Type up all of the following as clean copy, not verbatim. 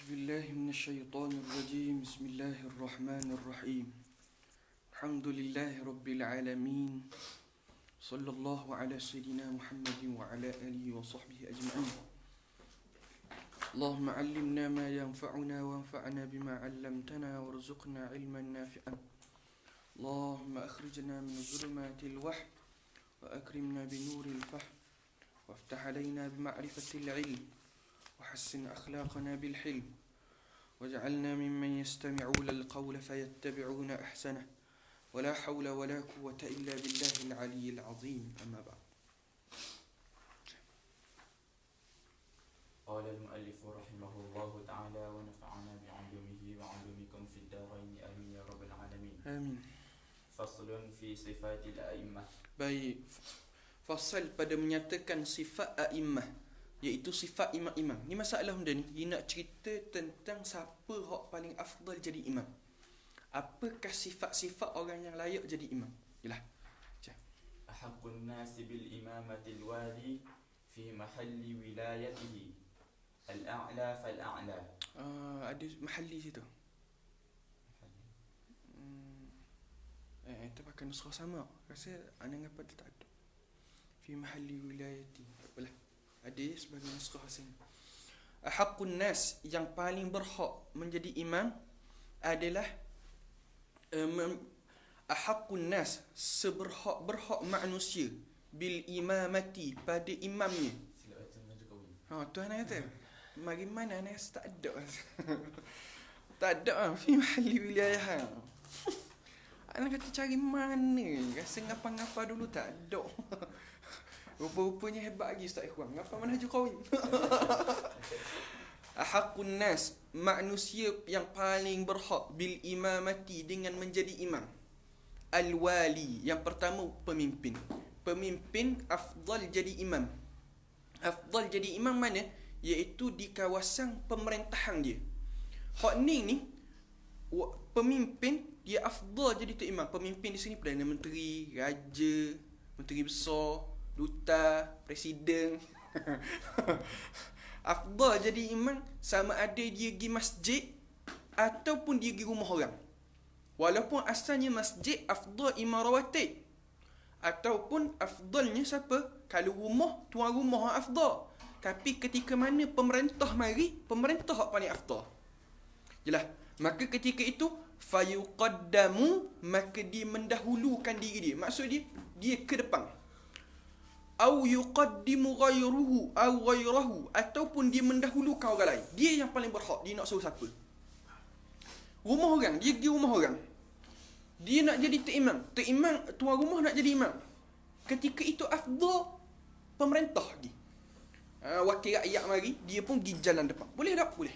بالله من الشيطان الرجيم. بسم الله الرحمن الرحيم. الحمد لله رب العالمين. صلى الله على سيدنا محمد وعلى آله وصحبه أجمعين. اللهم علمنا ما ينفعنا وانفعنا بما علمتنا وارزقنا علما نافعا. اللهم أخرجنا من ظلمات الوحي وأكرمنا بنور الفهم وافتح علينا بمعرفة العلم وحسن أخلاقنا بالحلم واجعلنا ممن يستمعون القول فيتبعون أحسنه ولا حول ولا قوة إلا بالله العلي العظيم. أما بعد. قال المؤلف رحمه الله تعالى ونفعنا بعلومه وعلومكم في الدارين آمين يا رب العالمين. Amin. فصل في صفات الأئمة. Baik. Fasal pada menyatakan sifat a'immah, iaitu sifat imam-imam. Ni masalah benda ni, dia nak cerita tentang siapa hak paling afdal jadi imam. Apakah sifat-sifat orang yang layak jadi imam? Yalah. أحق الناس بالإمامة الوالي في محل ولايته الأعلى فالأعلى. Ada mahali situ. Kita pakai nuskah sama. Rasa anak apa dia tak ada. Fi mahalli wilayati. Apalah. Ada sebagai nuskah sini. Ahaqqun nas, yang paling berhak menjadi imam adalah ahaqqun nas, seberhak-berhak manusia bil imamati, pada imamnya. Tuan kata, mari mana anak tak ada. Tak ada fi mahalli wilayah. Anak kata cari mana? Rasa ngapa-ngapa dulu tak ada. Rupa-rupanya hebat lagi Ustaz Ikhwan. Ngapa mana haju kawin? Ahaqqun nas, manusia yang paling berhak bil imamati, dengan menjadi imam. Al-wali, yang pertama pemimpin. Pemimpin afdal jadi imam. Afdal jadi imam mana? Iaitu di kawasan pemerintahan dia. Hak ni pemimpin dia afdal jadi tu imam. Pemimpin di sini Perdana Menteri, Raja, Menteri Besar, Duta, Presiden. Afdal jadi imam sama ada dia pergi masjid ataupun dia pergi rumah orang. Walaupun asalnya masjid afdal imam rawatib, ataupun afdalnya siapa? Kalau rumah, tuan rumah afdal. Tapi ketika mana pemerintah mari, pemerintah hak paling afdal. Jelas. Maka ketika itu fayuqaddamu, maka dia mendahulukan diri dia. Maksud dia ke depan. Au yuqaddimu ghayruhu aw ghayrahu, ataupun dia mendahulukan orang lain. Dia yang paling berhak. Dia nak suruh siapa? Rumah orang, dia pergi rumah orang. Dia nak jadi tok imam. Tok imam, tuan rumah nak jadi imam. Ketika itu afdal pemerintah pergi. Wakil rakyat mari, dia pun pergi jalan depan. Boleh tak? Boleh.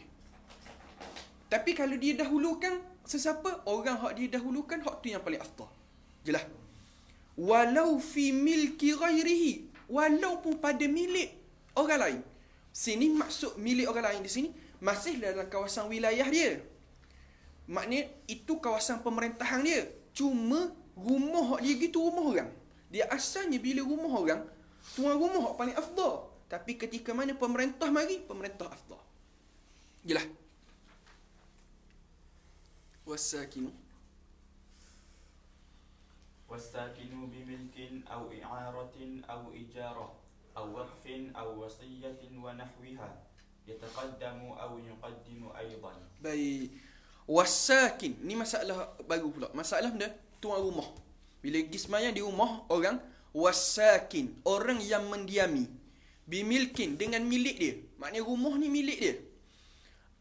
Tapi kalau dia dahulukan sesiapa, orang hak dia dahulukan, hak tu yang paling afdal. Jelas. Walau fi milki ghairihi, walaupun pada milik orang lain. Sini maksud milik orang lain di sini masih dalam kawasan wilayah dia. Maknanya itu kawasan pemerintahan dia. Cuma rumah dia gitu rumah orang. Dia asalnya bila rumah orang, tuan rumah hak paling afdal. Tapi ketika mana pemerintah mari, pemerintah afdal. Jelas. والساكن بملك أو إعارة أو إجارة أو وقف أو وصية ونحوها يتقدم أو يقدم أيضا. Baik. Wasakin, ni masalah baru pula. Masalah benda tuan rumah. Bila pergi semayang di rumah orang, wasakin, orang yang mendiami. Bimilkin, dengan milik dia. Maknanya rumah ni milik dia.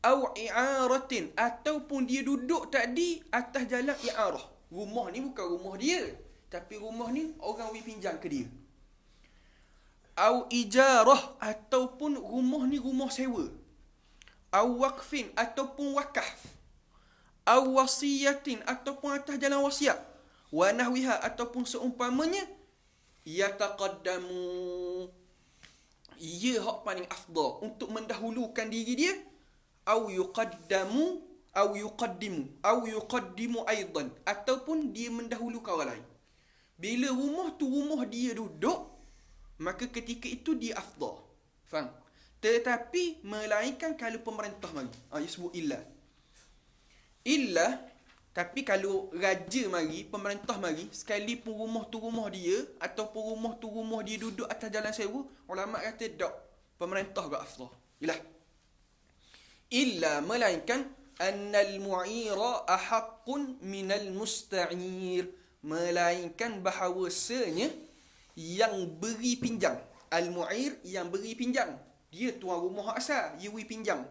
Au i'aratin, ataupun dia duduk tadi atas jalan i'arah. Rumah ni bukan rumah dia, tapi rumah ni orang pinjam ke dia. Au ijarah, ataupun rumah ni rumah sewa. Au waqfin, ataupun wakaf. Au wasiyatin, ataupun atas jalan wasiat. Wa nahwiha, ataupun seumpamanya. Yataqaddamu, ia hak paling afdal untuk mendahulukan diri dia. Au yuqaddamu au yuqaddimu aidan, ataupun dia mendahulukan orang lain. Bila rumah tu rumah dia duduk, maka ketika itu dia afdal. Faham? Tetapi melainkan kalau pemerintah mari. Dia sebut illa. Illa, tapi kalau raja mari, pemerintah mari, sekalipun rumah tu rumah dia, ataupun rumah tu rumah dia duduk atas jalan sewa, ulama kata tak. Pemerintah gak afdal. Yalah. Illa melainkan annal mu'ira ahaqqun minal musta'ir. Melainkan bahawasanya yang beri pinjam. Al-mu'ir yang beri pinjam. Dia tuan rumah asal, dia beri pinjam.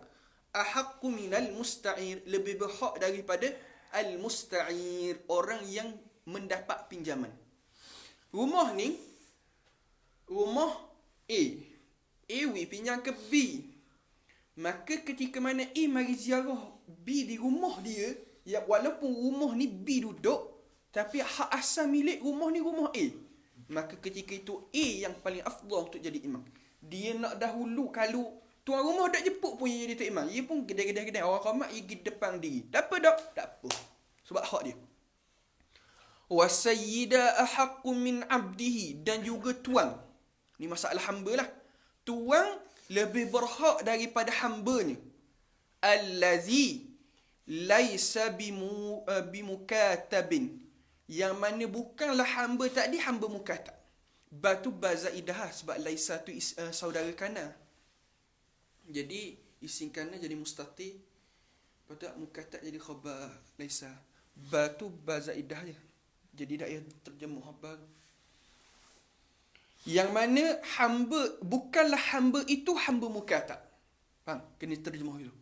Ahaqqu minal musta'ir, lebih berhak daripada al-musta'ir, orang yang mendapat pinjaman. Rumah ni, rumah A. A beri pinjam ke B. Maka ketika mana A mari ziarah B di rumah dia, ya, walaupun rumah ni B duduk, tapi hak asal milik rumah ni rumah A. Maka ketika itu A yang paling afdal untuk jadi imam. Dia nak dahulu, kalau tuan rumah tak jemput pun dia jadi imam. Dia pun kedai-kedai orang qamat, dia pergi depan diri. Tak apa tak? Tak apa. Sebab hak dia. Wasayyida ahaqqu min abdihi, dan juga tuan. Ni masalah hamba lah. Tuan lebih berhak daripada hambanya. Allazi laisa bimukatabin, yang mana bukanlah hamba tadi hamba mukatab. Batu bazaidah, sebab laisa tu saudara kana. Jadi isim kana jadi mustati, lepas tu mukatab jadi khabar laisa. Batu bazaidah je. Jadi dak ya terjemuh khabar. Yang mana hamba, bukanlah hamba itu hamba mukatab. Faham? Kena terjemuh dulu.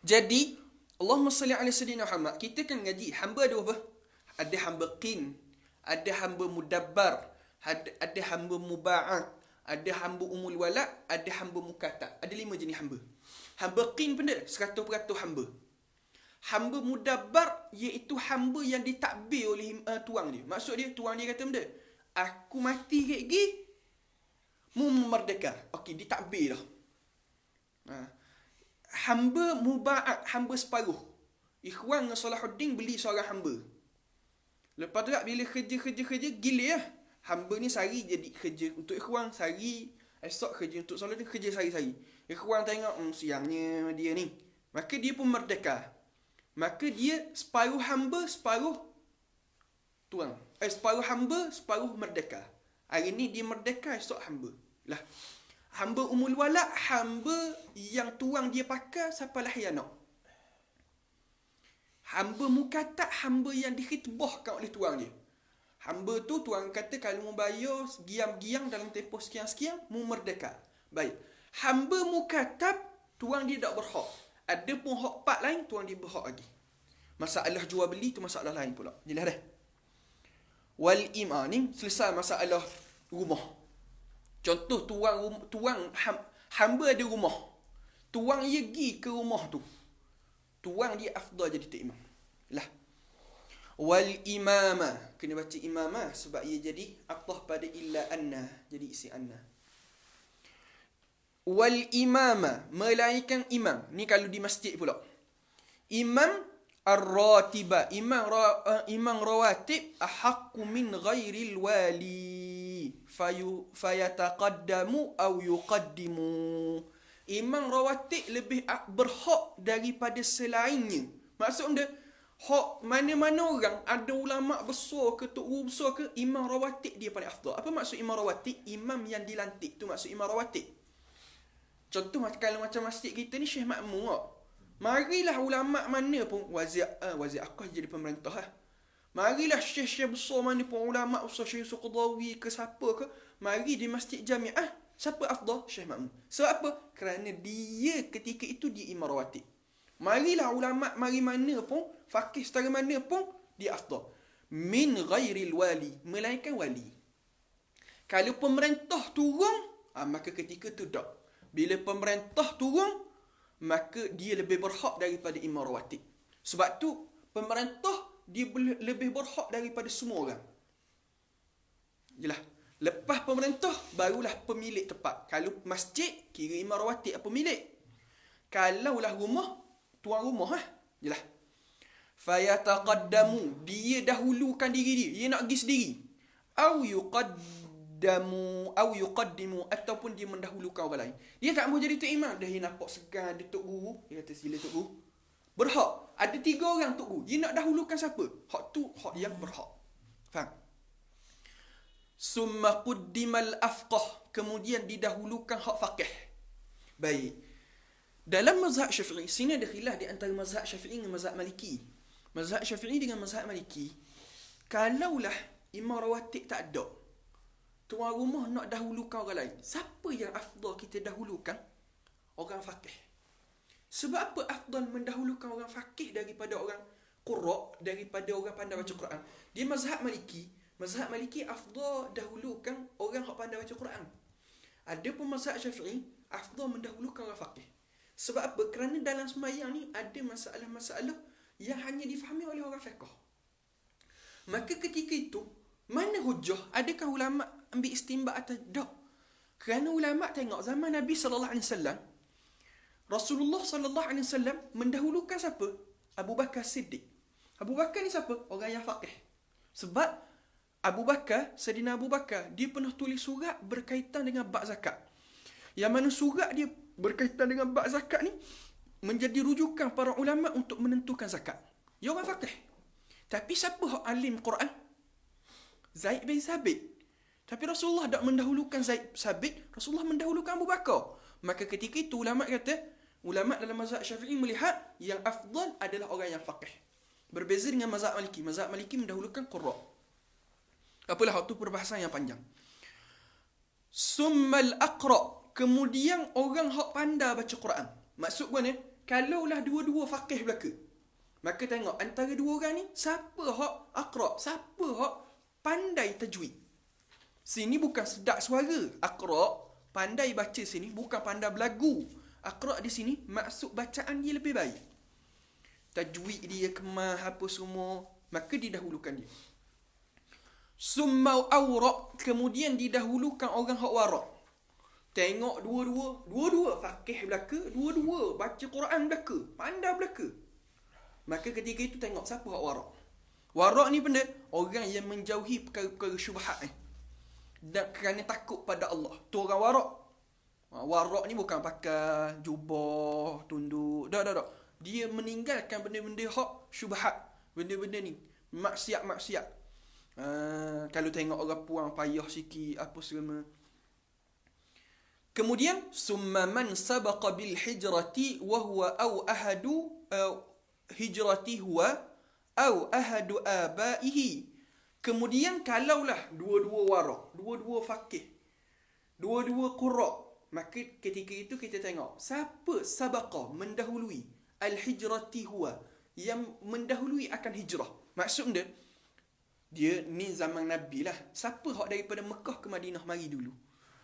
Jadi, Allahumma salli ala sayyidina Muhammad. Kita kan ngaji, hamba ada apa? Ada hamba qin, ada hamba mudabbar, ada hamba muba'at, ada hamba umul walad, ada hamba mukatab. Ada 5 jenis hamba. Hamba qin pun ada, 100% hamba. Hamba mudabbar iaitu hamba yang ditakbir oleh tuang dia. Maksud dia, tuang dia kata benda, aku mati kat gigi, mu merdeka. Okey, ditakbir dah. Hamba muba'at, hamba separuh. Ikhwan dengan Salahuddin beli seorang hamba. Lepas tu bila kerja gila lah. Hamba ni sehari jadi kerja untuk ikhwan, sehari esok kerja untuk Salahuddin, kerja sehari-hari. Ikhwan tengok, siangnya dia ni. Maka dia pun merdeka. Maka dia separuh hamba, separuh tuang. Separuh hamba, separuh merdeka. Hari ni dia merdeka, esok hamba. Lah. Hamba umul walad, hamba yang tuang dia pakai sampai lahir anak. Hamba mukatab, hamba yang dikhitbahkan oleh tuang dia. Hamba tu tuang kata kalau mu bayar giam-giam dalam tempoh sekian-sekian, mu merdeka. Baik. Hamba mukatab, tuang dia tak berhak. Ada pun hak part lain, tuang dia berhak lagi. Masalah jual beli tu masalah lain pula. Jelas dah. Wal imam ni selesai masalah rumah. Contoh hamba ada rumah. Tuang dia pergi ke rumah tu. Tuang dia afdal jadi tok imam. Lah. Wal imama, kena baca imamah sebab ia jadi atah pada illa anna, jadi isi anna. Wal imama, melainkan imam. Ni kalau di masjid pula. Imam ar-ratiba, imam rawatib ahaqqu min ghairil wali fayataqaddamu aw yuqaddimu. Imam rawatib lebih berhak daripada selainnya. Maksud dia, hak mana-mana orang, ada ulama besar ke, tok guru besar ke, imam rawatib dia paling afdal. Apa maksud imam rawatib? Imam yang dilantik tu maksud imam rawatib. Contoh kalau macam masjid kita ni Syekh Makmum tak? Marilah ulama mana pun, wazir Akkad jadi pemerintah lah. Marilah syekh-syekh besar mana pun, ulama besar, Syekh Yusuf Qadawi ke siapa ke, mari di masjid jamiah, siapa afdal? Syekh Makmum. Sebab apa? Kerana dia ketika itu dia imam rawatib. Marilah ulama mari mana pun, faqih setara mana pun, dia afdal. Min ghairil wali, melainkan wali. Kalau pemerintah turun, maka ketika tu tak. Bila pemerintah turun, maka dia lebih berhak daripada imam rawatib. Sebab tu, pemerintah dia lebih berhak daripada semua orang. Jelas. Lepas pemerintah, barulah pemilik tepat. Kalau masjid, kira imam rawatib pemilik. Kalaulah rumah, tuan rumah lah. Jelas. Fayataqaddamu, dia dahulukan diri dia. Dia nak pergi sendiri. Au yuqaddimu, yataqaddamu atau yuqaddimu, ataupun dia mendahulukan orang lain. Dia tak mahu jadi tok imam, dah dia nampak segan dia tok guru, dia kata sila tok guru. Berhak. Ada 3 orang tok guru. Dia nak dahulukan siapa? Hak tu hak yang berhak. Faham? Summa quddimal afqah, kemudian didahulukan hak faqih. Baik. Dalam mazhab Syafi'i, sini ada khilaf di antara mazhab Syafi'i dengan mazhab Maliki. Mazhab Syafi'i dengan mazhab Maliki, kalaulah imam rawatib tak ada, tuan rumah nak dahulukan orang lain, siapa yang afdal kita dahulukan? Orang faqih. Sebab apa afdal mendahulukan orang faqih daripada orang qurra, daripada orang pandai baca Quran? Di mazhab Maliki afdal dahulukan orang yang pandai baca Quran. Adapun mazhab Syafi'i afdal mendahulukan orang faqih. Sebab apa? Kerana dalam sembahyang ni ada masalah-masalah yang hanya difahami oleh orang fiqh. Maka ketika itu, mana hujah? Adakah ulama ambil istinbat atau tak? Kerana ulama tengok zaman Nabi SAW, Rasulullah SAW mendahulukan siapa? Abu Bakar Siddiq. Abu Bakar ni siapa? Orang yang faqih. Sebab Sayyidina Abu Bakar, dia pernah tulis surat berkaitan dengan bab zakat. Yang mana surat dia berkaitan dengan bab zakat ni menjadi rujukan para ulama untuk menentukan zakat. Dia orang faqih. Tapi siapa hak alim Quran? Zaid bin Sabit. Tapi Rasulullah tak mendahulukan Zaid Sabit, Rasulullah mendahulukan Abu Bakar. Maka ketika itu ulama dalam mazhab Syafi'i melihat yang afdal adalah orang yang faqih. Berbeza dengan mazhab Maliki. Mazhab Maliki mendahulukan qurra. Apalah waktu perbahasan yang panjang. Summal aqra, kemudian orang hak pandai baca Quran. Maksud gua ni, kalaulah dua-dua faqih belaka, maka tengok antara dua orang ni siapa hak aqra, siapa hak pandai tajwid. Sini bukan sedap suara. Aqra pandai baca sini bukan pandai berlagu. Aqra di sini maksud bacaan dia lebih baik. Tajwid dia kemah apa semua, maka didahulukan dia. Summa awra, kemudian didahulukan orang hak wara. Tengok dua-dua faqih belaka, dua-dua baca Quran belaka, pandai belaka. Maka ketika itu tengok siapa hak wara. Wara ni benda orang yang menjauhi perkara-perkara syubhat dan kerana takut pada Allah. Tu orang wara. Wara ni bukan pakai jubah, tunduk. Tak. Dia meninggalkan benda-benda hak syubhat, benda-benda ni maksiat. Kalau tengok orang puang payah sikit apa semua. Kemudian summa man sabaqa bil hijrati wa huwa aw ahadu hijrati huwa aw ahadu abaihi. Kemudian kalaulah dua-dua wara, dua-dua faqih, dua-dua qurra, maka ketika itu kita tengok siapa sabaqa, mendahului, al hijrati huwa, yang mendahului akan hijrah. Maksud dia ni zaman Nabi lah. Siapa hak daripada Mekah ke Madinah mari dulu?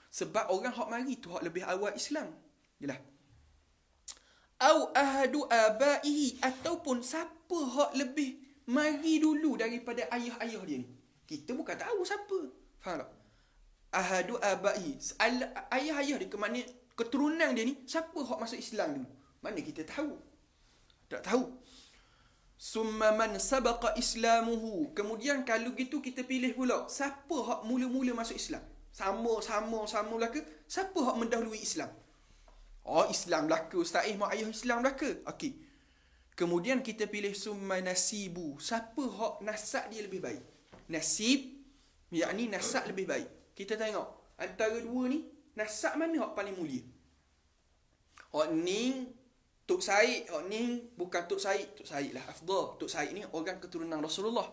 Sebab orang hak mari tu hak lebih awal Islam. Yalah. Au ahadu abaihi, ataupun siapa hak lebih mari dulu daripada ayah-ayah dia ni. Kita bukan tahu siapa. Faham tak? Ahadu abaihi. Ayah-ayah dia ke mana keturunan dia ni, siapa hak masuk Islam dulu? Mana kita tahu? Tak tahu. Summa man sabaqa islamuhu. Kemudian kalau gitu kita pilih pula siapa hak mula-mula masuk Islam. Sama belaka. Siapa hak mendahului Islam? Oh, Islam belaka. Ustaz mak ayah Islam belaka. Okey. Kemudian kita pilih summa nasibu. Siapa hak nasab dia lebih baik? Nasib, yakni nasab lebih baik. Kita tengok antara dua ni, nasab mana hak paling mulia? Hak ni Tok Said, ni bukan Tok Said lah afdal. Tok Said ni orang keturunan Rasulullah.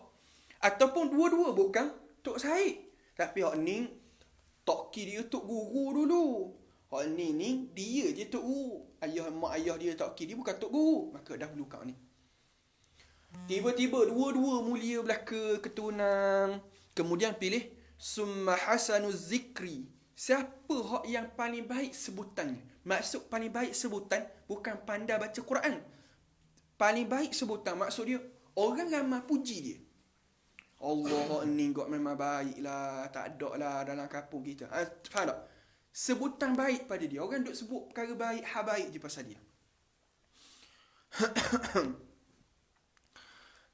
Ataupun dua-dua bukan Tok Said, tapi hak ni tok dia tok guru dulu. Hak ni dia je tok guru. Mak ayah dia tok dia bukan tok guru, maka dahulu kau ni. Tiba-tiba dua-dua mulia belaka keturunan. Kemudian pilih summa hasanuz zikri. Siapa hak yang paling baik sebutannya? Maksud paling baik sebutan bukan pandai baca Quran. Paling baik sebutan maksud dia orang ramai puji dia. Allah ni kau memang baik lah, tak ada lah dalam kampung kita. Faham tak? Sebutan baik pada dia. Orang duk sebut perkara baik, hal baik je pasal dia.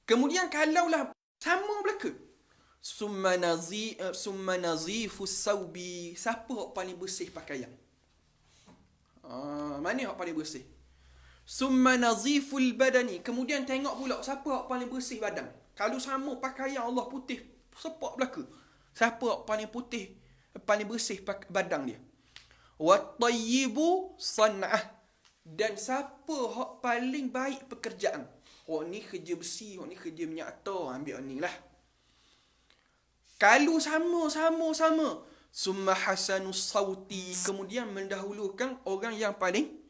Kemudian kalaulah sama belaka, Summa nazifu saubi. Siapa hok paling bersih pakaian? Mana hok paling bersih? Summa naziful badani. Kemudian tengok pula siapa hok paling bersih badan. Kalau sama pakaian Allah putih sepak belaka. Siapa hok paling putih, paling bersih badan dia? Wat-tayyibu san'ah. Dan siapa hok paling baik pekerjaan? Hok ni kerja besi, hok ni kerja minyak atar, ambil ni lah. Kalau sama. Summa hasanus sauti. Kemudian mendahulukan orang yang paling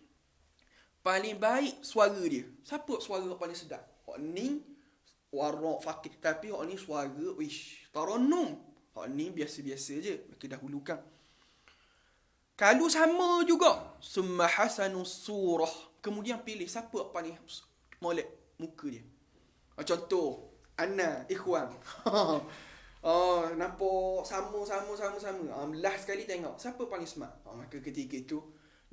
baik suara dia. Siapa suara paling sedap? Hok ni warak fakir, tapi hok ni suara taranum. Hok ni biasa-biasa je, kita dahulukan. Kalau sama juga, summa hasanus surah. Kemudian pilih siapa paling molek muka dia. Contoh, Ana, Ikhwan. Nampak sama. Last sekali tengok siapa paling smart. Maka ketika itu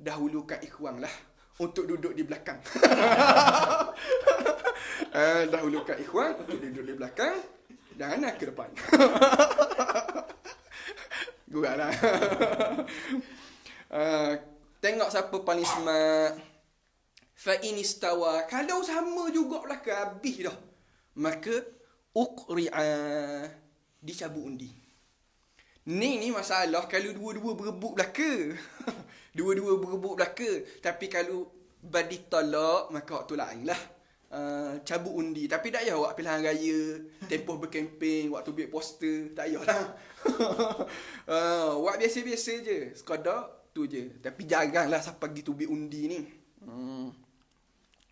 dahulukan Ikhwan lah untuk duduk di belakang. Dahulukan Ikhwan untuk duduk di belakang dan Ana ke depan. Guraulah. Tengok siapa paling smart. Fa in istawa. Kalau sama jugalah ke habis dah, maka uqri'a, dicabut undi. Ni masalah kalau dua-dua berebut belaka. Dua-dua berebut belaka. Tapi kalau badi tolak, maka waktu lain lah. Cabut undi. Tapi tak payah awak pilihan raya, tempoh berkempen, waktu buat poster, tak payahlah. Awak biasa-biasa je, sekadar tu je. Tapi jaranglah siapa pergi tubik undi ni.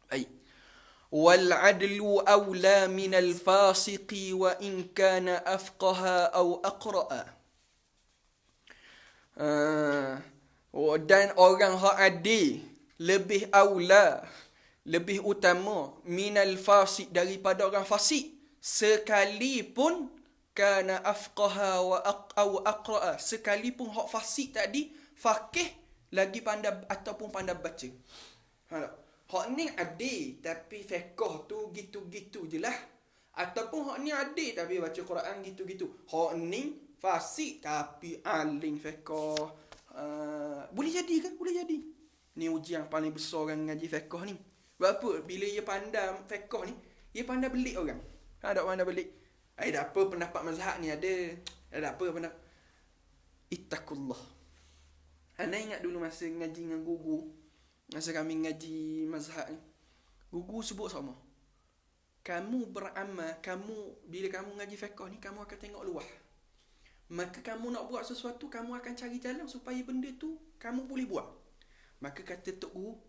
Baik. Wal adlu awla min al fasiqi wa in kana afqaha aw aqra'a. Dan orang hak adil lebih aula, lebih utama minal fasik, daripada orang fasik, sekalipun kana afqaha wa aqra'a, sekalipun hak fasik tadi faqih lagi pandai ataupun pandai baca. Hak ni adil tapi fiqh tu gitu-gitu je lah. Ataupun hak ni adil tapi baca Quran gitu-gitu. Hak ni fasik tapi alim fiqh. Boleh jadi ke? Boleh jadi. Ni ujian paling besar orang ngaji fiqh ni. Sebab apa? Bila ia pandai fiqh ni, ia pandai belik orang. Tak pandai belik. Dah apa pendapat mazhab ni ada. Dah apa pendapat. Ittaqullah. Ana ingat dulu masa ngaji dengan guru. Masa kami ngaji mazhab ni, guru sebut sama. Kamu beramal, bila kamu ngaji fiqh ni, kamu akan tengok luah. Maka kamu nak buat sesuatu, kamu akan cari jalan supaya benda tu kamu boleh buat. Maka kata Tok Guru,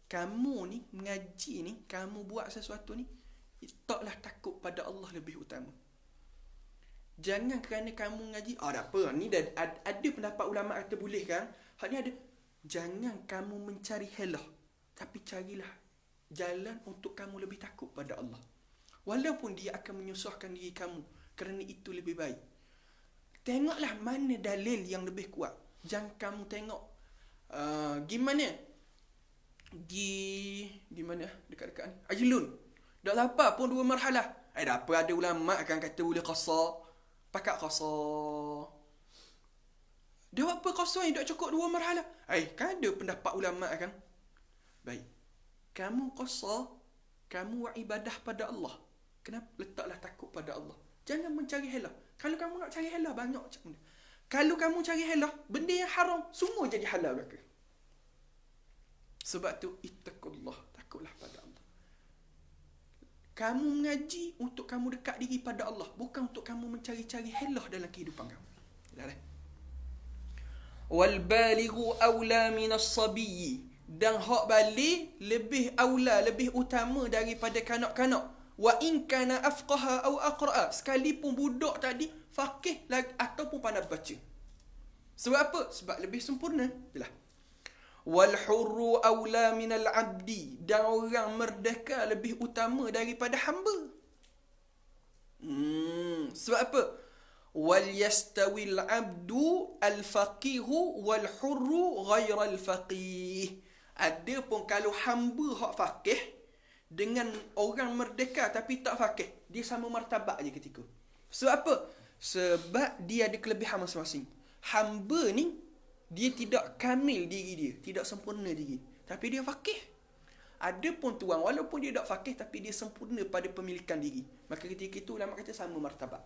kamu ni mengaji ni, kamu buat sesuatu ni, taklah takut pada Allah lebih utama. Jangan kerana kamu ngaji, tak apa, ni dah ada pendapat ulama kata boleh kan. Hak ni ada. Jangan kamu mencari helah, tapi carilah jalan untuk kamu lebih takut pada Allah. Walaupun dia akan menyusahkan diri kamu, kerana itu lebih baik. Tengoklah mana dalil yang lebih kuat. Jangan kamu tengok gimana dekat-dekat ni ajlun. Dah apa pun 2 marhalah. Dah apa ada ulama akan kata boleh qasar, pakat qasar. Dia apa qasar yang tak cukup 2 marhalah? Kan ada pendapat ulama kan. Baik. Kamu qasar, kamu buat ibadah pada Allah. Kenapa? Letaklah takut pada Allah. Jangan mencari helah. Kalau kamu nak cari helah, banyak macam benda. Kalau kamu cari helah, benda yang haram, semua jadi halal belaka. Sebab tu, ittaqullah, takutlah pada Allah. Kamu mengaji untuk kamu dekat diri pada Allah, bukan untuk kamu mencari-cari helah dalam kehidupan kamu. Dah. Wal balighu aula minas sabiyyi, dan hak baligh lebih aula, lebih utama daripada kanak-kanak. Wa in kana afqaha aw aqra'a, sekalipun budak tadi faqih ataupun pandai baca. Sebab apa? Sebab lebih sempurna. Jelah. Wal hurru aula minal abdi, dan orang merdeka lebih utama daripada hamba. Sebab apa? Wal yastawil abdu al faqihu wal hurru ghairal faqih. Adapun kalau hamba hak faqih dengan orang merdeka tapi tak faqih, dia sama martabat je ketika. Sebab apa? Sebab dia ada kelebihan masing-masing. Hamba ni, dia tidak kamil diri dia, tidak sempurna diri. Tapi dia faqih. Ada pun tuan, walaupun dia tak faqih, tapi dia sempurna pada pemilikan diri. Maka ketika itu, ulama kata sama martabat.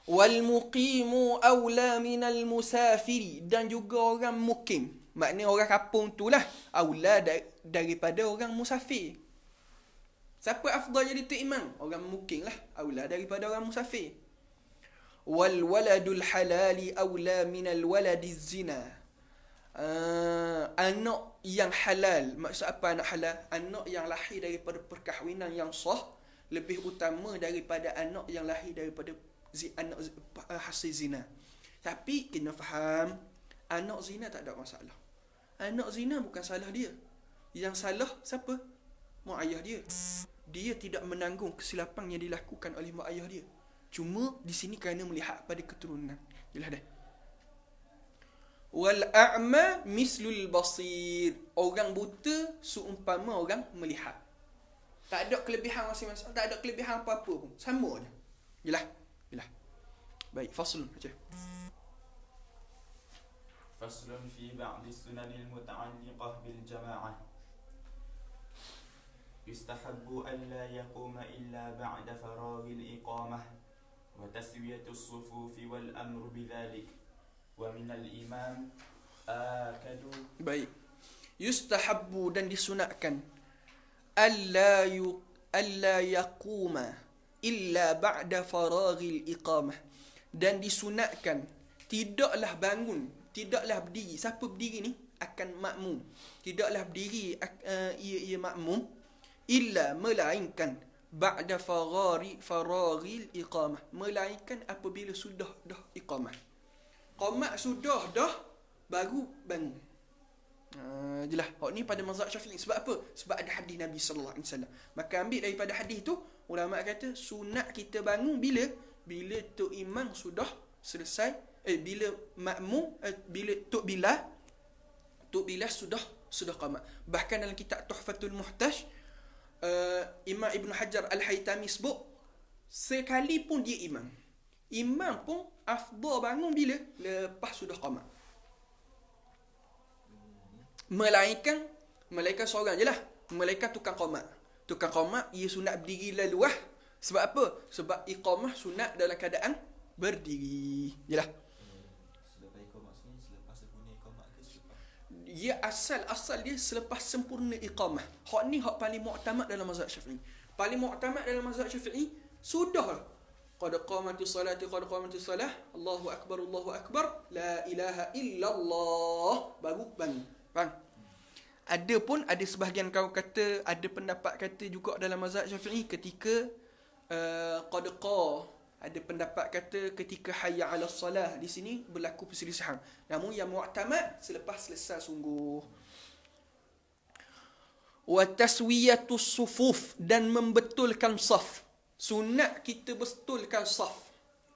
Wal muqimu awla minal musafiri. Dan juga orang mukim. Maknanya orang kampung tu lah. Awla daripada orang musafir. Siapa afdal jadi tu imam? Orang mukim lah. Awla daripada orang musafir. Wal waladul halali awla minal waladiz zina. Anak yang halal. Maksud apa anak halal? Anak yang lahir daripada perkahwinan yang sah lebih utama daripada anak yang lahir daripada anak hasil zina. Tapi kena faham, anak zina tak ada masalah. Anak zina bukan salah dia. Yang salah siapa? Mak ayah dia. Dia tidak menanggung kesilapan yang dilakukan oleh mak ayah dia. Cuma di sini kerana melihat pada keturunan. Jelas dah. Wal a'ma mislul basir. Orang buta seumpama orang melihat. Tak ada kelebihan masing-masing, tak ada kelebihan apa-apa pun. Sama je. Jelas? Jelas. Baik, fasl baca. فصل في بعض السنن المتعلقة بالجماعة يستحب ألا يقوم إلا بعد فراغ الإقامة وتسوية الصفوف والأمر بذلك ومن الإمام آكد. Baik. Yustahabbu dan disunatkan alla yaquma illa ba'da faraghil iqamah. Dan disunatkan tidaklah bangun, tidaklah berdiri. Siapa berdiri ni akan makmum. Tidaklah berdiri ia makmum illa melainkan ba'da faraghil iqamah. Melainkan apabila sudah dah iqamah. Qamat sudah dah baru bangun. Jelas. Hak ni pada mazhab Syafi'i. Sebab apa? Sebab ada hadis Nabi sallallahu alaihi wasallam. Maka ambil daripada hadis tu, ulama kata sunat kita bangun bila tu imam sudah selesai, bila makmum, bila Tok Bilal sudah qamat. Bahkan dalam kitab Tuhfatul Muhtaj, Imam Ibn Hajar Al-Haytami sebut, sekalipun dia imam pun afdal bangun bila lepas sudah qamat. Malaikat seorang je lah. Malaikat tukang qamat. Tukang qamat, ia sunat berdiri laluah. Sebab apa? Sebab iqamah sunat dalam keadaan berdiri. Jelah. Selepas iqamah maksudnya selepas sempurna iqamah ke selepas? Ia asal dia selepas sempurna iqamah. Hak ni hak paling mu'tamad dalam mazhab Syafi'i. Paling mu'tamad dalam mazhab Syafi'i sudah lah. Qad qamatis salati qad qamatis salah. Allahu akbar. La ilaha illallah. Baru bangun. Faham? Ada sebahagian kaum kata, ada pendapat kata juga dalam mazhab Syafi'i ketika qad ada pendapat kata ketika hayya 'alas salah, di sini berlaku perselisihan. Namun yang mu'tamad selepas selesai sungguh. Wa taswiyatus sufuf, dan membetulkan saf. Sunat kita betulkan saf.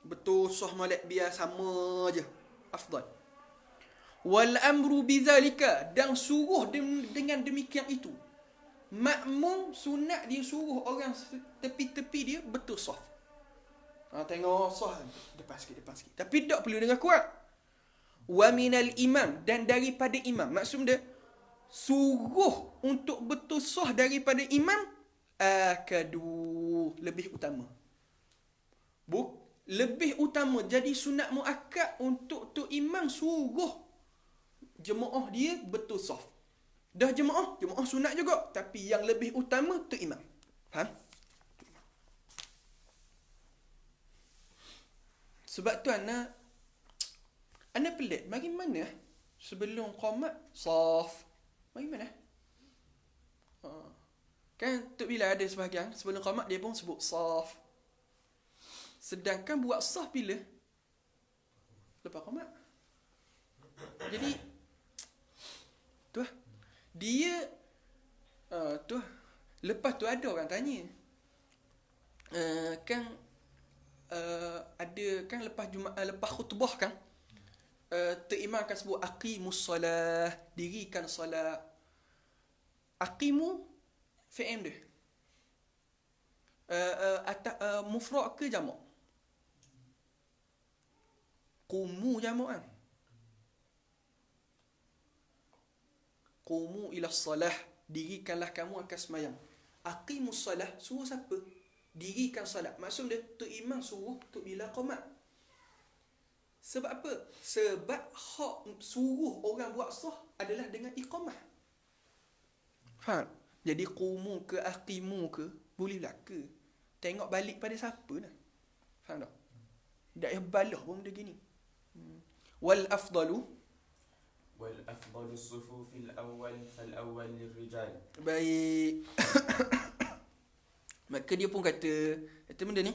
Betul saf molek biar sama je. Afdal. Wal amru bidzalika, dan suruh dengan demikian itu. Makmum sunat dia suruh orang tepi-tepi dia betul saf. Tengok saf depan sikit. Tapi tak perlu dengan kuat. Wa minal imam, dan daripada imam. Maksud dia suruh untuk betul saf daripada imam akadu, lebih utama. Lebih utama. Jadi sunat muakkad untuk tu imam suruh jemaah dia betul saf. Dah jemaah sunat juga, tapi yang lebih utama tu imam. Faham? Sebab tu ana pelik. Bagaimana sebelum qamat saf? Bagaimana? Kan Tok Bilal ada sebahagian sebelum qamat dia pun sebut saf. Sedangkan buat saf bila? Lepas qamat. Jadi tu lah. Dia tu lah. Lepas tu ada orang tanya. Ada kan lepas khutbah kan, Tok Imam akan sebut aqimus solah, dirikan solat. Aqimu fi'il dia. Mufrad ke jamak? Qumu jamak kan? Qumu ila salah, dirikanlah kamu akan sembahyang. Aqimus salah, suruh siapa? Dirikan salat. Maksud dia, Tok Imam suruh Tok Bilal qomat. Sebab apa? Sebab hak suruh orang buat sah adalah dengan iqamah. Faham? Jadi qumu ke aqimu ke, boleh belaka. Tengok balik pada siapa lah. Faham tak? Tak payah balah pun benda gini. Wal afdalu, والأفضل الصفوف الأول فالأول للرجال. baik. Maka dia pun kata benda ni.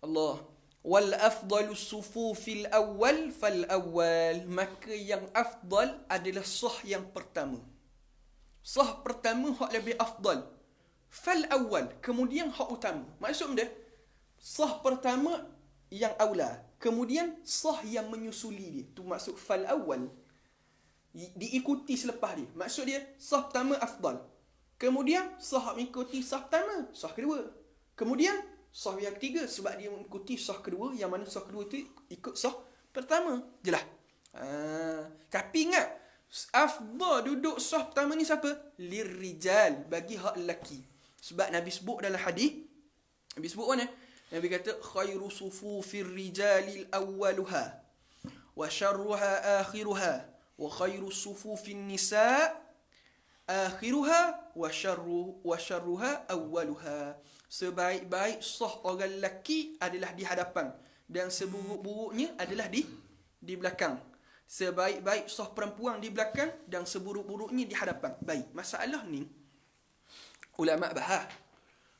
Allah. Wal afdalu sufufil awal fal awal. Maka yang afdal adalah sah yang pertama. Sah pertama hak lebih afdal. Fal awal. Kemudian hak utama. Maksud dia, sah pertama yang aula. Kemudian sah yang menyusuli dia. Tu maksud fal awal. Diikuti selepas dia. Maksud dia, sah pertama afdal. Kemudian sah mengikuti sah pertama, sah kedua. Kemudian sah yang ketiga sebab dia mengikuti sah kedua, yang mana sah kedua itu ikut sah pertama. Jelas. Tapi ingat, afdal duduk sah pertama ni siapa? Lirrijal, bagi hak lelaki. Sebab Nabi sebut dalam hadis, Nabi sebut mana? Nabi kata khairu sufufir rijalil awwaluha wa syarruha akhiruha wa khairu sufufin nisa akhiruha wa syarruha awwaluha. Sebaik-baik sah orang lelaki adalah di hadapan dan seburuk-buruknya adalah di belakang. Sebaik-baik sah perempuan di belakang dan seburuk-buruknya di hadapan. Baik, masalah ni ulama bahas.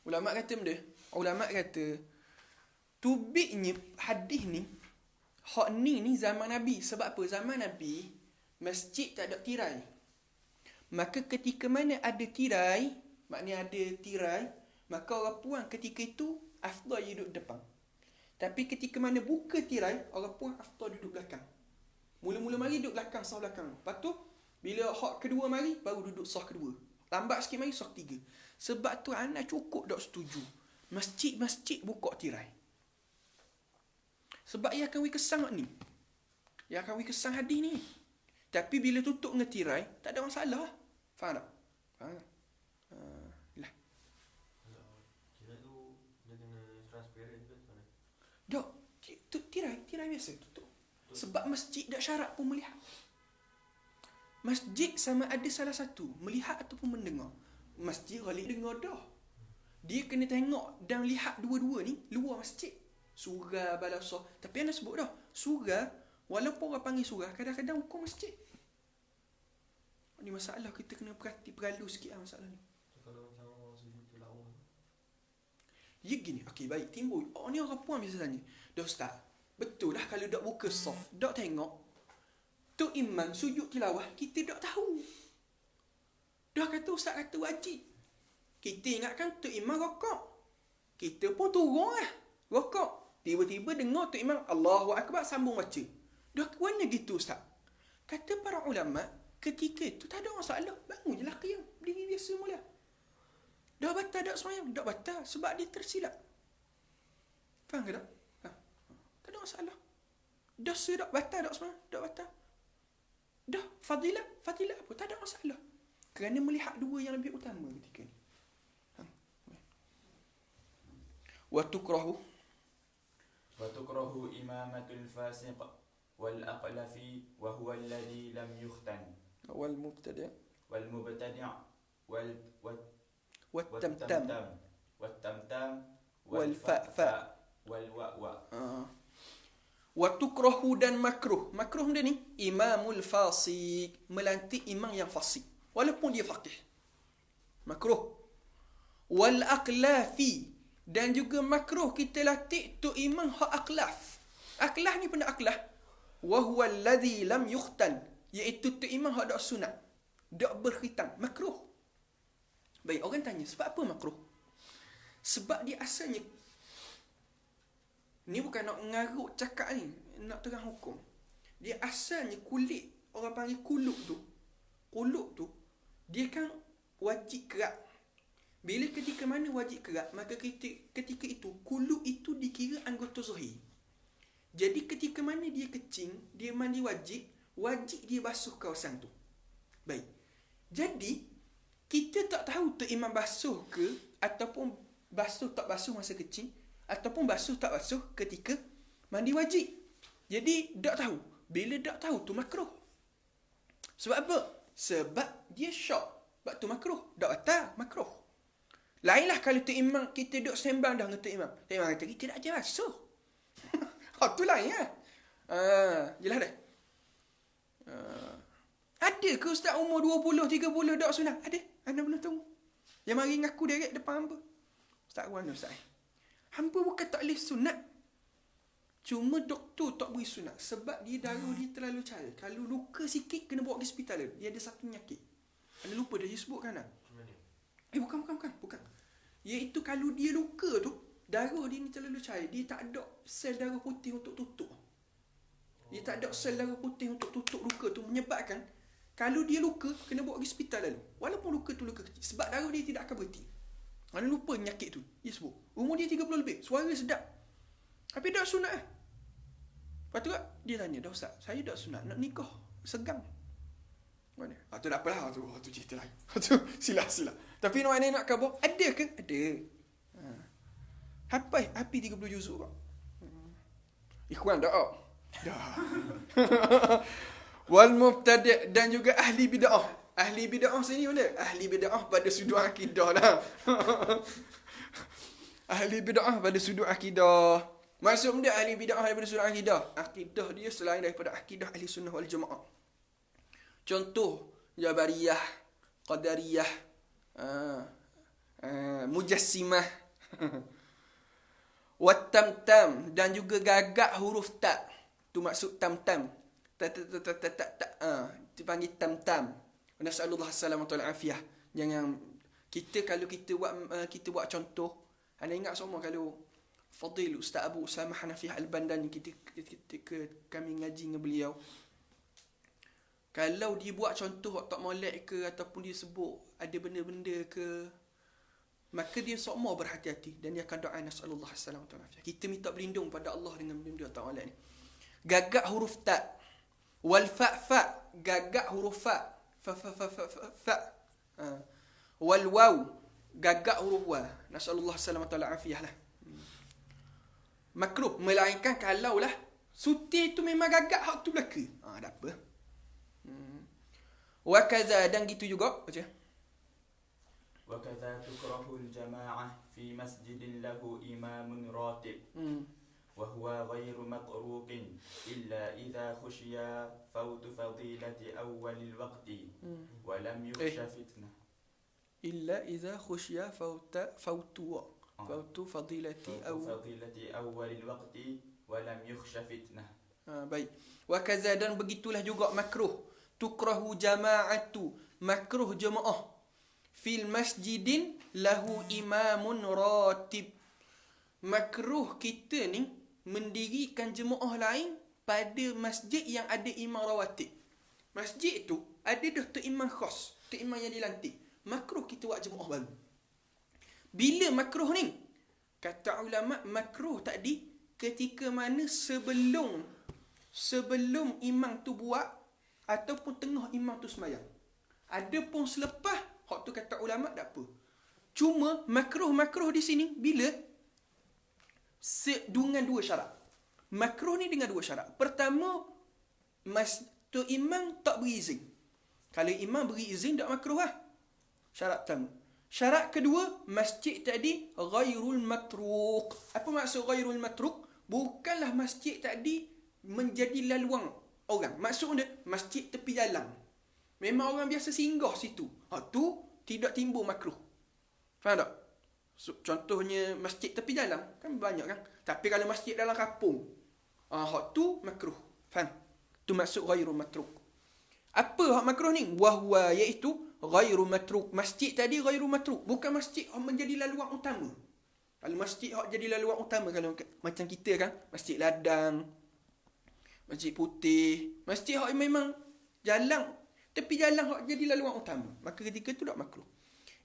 Ulama kata benda. Ulama kata tubiknya hadis ni hak ni zaman Nabi. Sebab apa? Zaman Nabi masjid tak ada tirai. Maka ketika mana ada tirai, maknanya ada tirai, maka orang puan ketika itu afdal duduk depan. Tapi ketika mana buka tirai, orang puan afdal duduk belakang. Mula-mula mari duduk belakang, sah belakang. Lepas tu, bila hak kedua mari, baru duduk sah kedua. Lambat sikit mari, sah ketiga. Sebab tu anak cukup tak setuju. Masjid-masjid buka tirai. Sebab ia akan kesan ni. Ia akan kesan hadis ni. Tapi bila tutup dengan tirai, tak ada masalah. Faham tak? Faham tak? Lah. Kira tu dia kena transparent ke macam mana? Tak. Tirai biasa tutup. Sebab masjid tak syarat pun melihat. Masjid sama ada salah satu, melihat ataupun mendengar. Masjid ghalib dengar dah. Dia kena tengok dan lihat dua-dua ni luar masjid. Surah, balasah. Tapi anda sebut dah. Surah, walaupun orang panggil surah, kadang-kadang hukum masjid. Ni masalah kita kena perlu sikit lah masalah ni. Kalau macam orang sujud tilawah. Ya gini, okey baik, timbul. Oh ni orang puan biasa tanya. Dah Ustaz, betul lah kalau dak buka soft, dak tengok. Tok Imam sujud tilawah, kita dak tahu. Dah kata Ustaz kata wajib. Kita ingatkan Tok Imam rokok. Kita pun turun lah. Rokok. Tiba-tiba dengar Tok Imam Allahu Akbar sambung baca. Dah ke mana gitu Ustaz? Kata para ulama, ketika itu tak ada masalah. Bangun je lah qiyam. Berdiri biasa mula. Dah batal tak semayang? Tak batal. Sebab dia tersilap. Faham ke tak? Tak ada masalah. Dah tak batal tak semayang? Tak batal. Dah fadilah apa? Tak ada masalah. Kerana melihat dua yang lebih utama ketika ni. Wa tukrahu imamatul fasiq wal aqlafi wa huwa alladhi lam yukhtan. wal mubtadi' والتمتم والفأفأ والوأوأ. وتكره dan makruh. Makruh dia ni imamul fasik, melantik imam yang fasik walaupun dia faqih. Makruh. Wal aqlafi, dan juga makruh kita latih tu imam hak aqlaf. Aqlaf ni benda aqlaf. Wa huwa alladhi lam yukhtan, iaitu tu imam hak dak sunat, dak berkhitan. Makruh. Baik, orang tanya, sebab apa makruh? Sebab dia asalnya, ni bukan nak ngarut cakap ni, nak terang hukum. Dia asalnya kulit, orang panggil kuluk tu, dia kan wajib kerak. Bila ketika mana wajib kerak, maka ketika itu kulu itu dikira anggota zahir. Jadi ketika mana dia kecing, dia mandi wajib dia basuh kawasan tu. Baik. Jadi kita tak tahu tu imam basuh ke ataupun basuh tak basuh masa kecing ataupun basuh tak basuh ketika mandi wajib. Jadi tak tahu. Bila tak tahu tu makruh. Sebab apa? Sebab dia syok. Sebab tu makruh. Tak batal, makruh. Lainlah kalau tu imam kita duduk sembang dah dengan tu imam. Tu imam kata kita nak je basuh. Tu lain lah. Jelas dah. Ada ke ustaz umur 20, 30 tak sunat? Ada. Anda belum tahu. Yang mari ngaku direct depan hamba. Ustaz mana ustaz? Hamba bukan tak boleh sunat. Cuma doktor tak beri sunat. Sebab dia darah dia terlalu cair. Kalau luka sikit kena bawa ke hospital. Dia ada satu penyakit. Anda lupa dah dia sebutkan kan? Bukan. Iaitu kalau dia luka tu, darah dia ni terlalu cair. Dia tak ada sel darah putih untuk tutup. Dia tak ada sel darah putih untuk tutup luka tu. Menyebabkan, kalau dia luka, kena bawa ke hospital lalu. Walaupun luka tu luka kecil. Sebab darah dia tidak akan berhenti. Anda lupa penyakit tu. Dia sebut. Umur dia 30 lebih. Suara sedap. Tapi tak sunat lah. Lepas tu dia tanya, dah ustaz, saya tak sunat. Nak nikah. Segang. Mana? Tu tak apalah. Tu cerita lain. Tu sila. Tapi nak khabar? Ada ke? Ada. Api 30 juzuk kak. Ikhwan dah. Dah. Wal mubtadi' dan juga ahli bid'ah. Ahli bid'ah sini mana? Ahli bid'ah pada sudut akidah lah. Ahli bid'ah pada sudut akidah. Maksud dia ahli bid'ah daripada sudut akidah. Akidah dia selain daripada akidah ahli sunnah wal jamaah. Contoh Jabariyah, Qadariyah, Mujassimah, Wattamtam dan juga gagak huruf ta. Tu maksud tam-tam. Dipanggil tam-tam. Nasallallahu alaihi afiyah. Jangan kalau kita buat contoh, anda ingat semua kalau Fadil Ustaz Abu Usamah Hanafiah Al-Bandani kita kami ngaji dengan beliau. Kalau dia buat contoh tak molek ke ataupun dia sebut ada benda-benda ke, maka dia semua berhati-hati dan dia akan doa nasallallahu alaihi wasallam. Kita minta berlindung pada Allah dengan benda-benda tak molek ni. Gagak huruf ta. Wal fa gagak huruf fa. Fa. Wal waw gagak huruf wa. Nasallallahu alaihi afiyah lah. Makruh melainkan kalau lah suti tu memang gagak hak tu belaka. Tak apa. Wa kaza dan gitu juga baca. Wa kaza tukrahu al-jama'ah fi masjidin lahu imamun ratib. Wa huwa ghairu matruqin illa idha khushiya fawtu fadilati awwal al-waqti wa lam yukhsha fitnah. Illa idha khushiya fawtu fadilati awwal al-waqti wa lam yukhsha fitnah. Baik. Wa kaza dan begitulah juga makruh. Tukrahu jama'atu, makruh jemaah fil masjidin lahu imamun ratib. Makruh kita ni mendirikan jemaah lain pada masjid yang ada imam rawatib. Masjid tu ada dah tu imam khas, tu imam yang dilantik. Makruh kita buat jemaah baru. Bila makruh ni? Kata ulama makruh tadi ketika mana sebelum imam tu buat ataupun tengah imam tu sembahyang. Adapun selepas, hak tu kata ulama tak apa. Cuma makruh di sini bila dengan dua syarat. Makruh ni dengan dua syarat. Pertama, tu imam tak beri izin. Kalau imam beri izin tak makruh lah. Syarat pertama. Syarat kedua, masjid tadi ghairul matruq. Apa maksud ghairul matruq? Bukanlah masjid tadi menjadi laluan orang. Maksud dia masjid tepi jalan. Memang orang biasa singgah situ. Tu tidak timbul makruh. Faham tak? Contohnya masjid tepi jalan kan banyak kan. Tapi kalau masjid dalam kampung, tu makruh. Faham? Tu maksud ghairu matruq. Apa hak makruh ni? Wahwa iaitu ghairu matruq. Masjid tadi ghairu matruq. Bukan masjid menjadi laluan utama. Kalau masjid hak jadi laluan utama, kalau macam kita kan, masjid ladang, masjid putih, masjid hak memang jalan, tepi jalan hak jadi laluan utama, maka ketika tu tak makruh.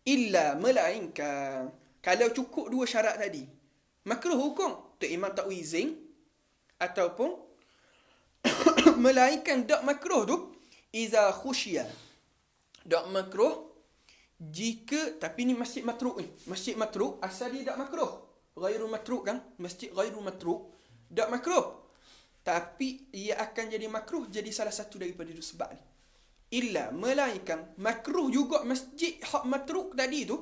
Illa melainkan kalau cukup dua syarat tadi. Makruh hukum, Tok Imam tak izin ataupun melainkan dak makruh tu iza khusya. Dak makruh jika, tapi ni masjid matruk ni. Masjid matruk asal dia dak makruh. Ghairu matruk kan? Masjid ghairu matruk dak makruh. Tapi ia akan jadi makruh jadi salah satu daripada dua sebab ni. Illa melainkan makruh juga masjid hak matruk tadi tu.